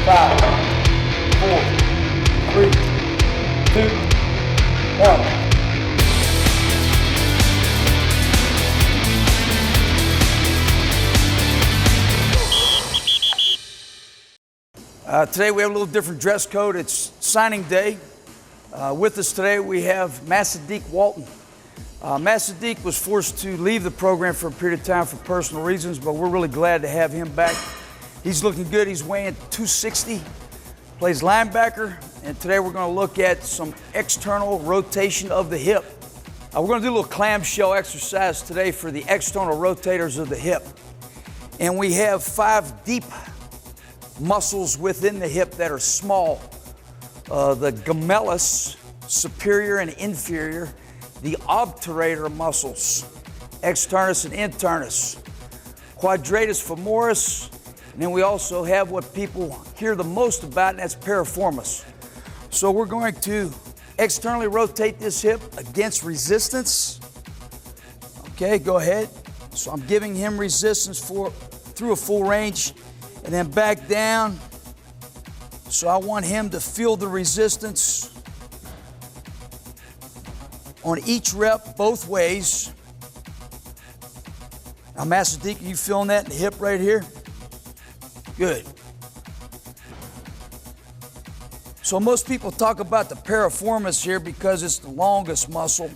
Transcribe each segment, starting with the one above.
5, 4, 3, 2, 1. Today we have a little different dress code. It's signing day. With us today we have Masaddiq Walton. Masaddiq was forced to leave the program for a period of time for personal reasons, but we're really glad to have him back. He's looking good. He's weighing 260, plays linebacker, and today we're going to look at some external rotation of the hip. We're going to do a little clamshell exercise today for the external rotators of the hip. And we have 5 deep muscles within the hip that are small. The gemellus, superior and inferior, the obturator muscles, externus and internus, quadratus femoris, and then we also have what people hear the most about, and that's piriformis. So we're going to externally rotate this hip against resistance. Okay, go ahead. So I'm giving him resistance through a full range, and then back down. So I want him to feel the resistance on each rep both ways. Now, Masaddiq, are you feeling that in the hip right here? Good. So most people talk about the piriformis here because it's the longest muscle,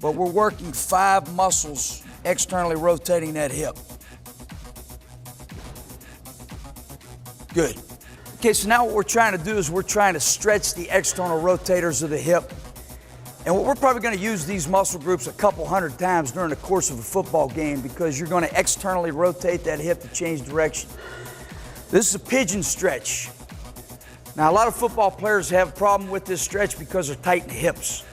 but we're working 5 muscles externally rotating that hip. Good. Okay, so now what we're trying to do is we're trying to stretch the external rotators of the hip. And we're probably going to use these muscle groups a couple hundred times during the course of a football game because you're going to externally rotate that hip to change direction. This is a pigeon stretch. Now, a lot of football players have a problem with this stretch because they're tight in the hips.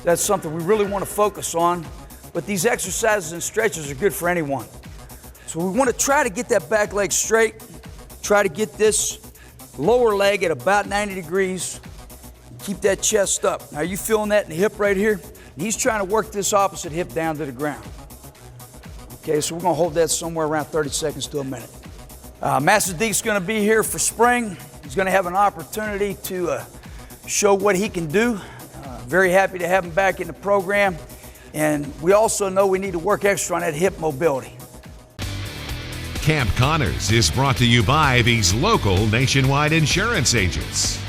That's something we really want to focus on. But these exercises and stretches are good for anyone. So we want to try to get that back leg straight. Try to get this lower leg at about 90 degrees. Keep that chest up. Now, are you feeling that in the hip right here? He's trying to work this opposite hip down to the ground. Okay, so we're going to hold that somewhere around 30 seconds to a minute. Masaddiq's going to be here for spring. He's going to have an opportunity to show what he can do. Very happy to have him back in the program. And we also know we need to work extra on that hip mobility. Camp Connors is brought to you by these local nationwide insurance agents.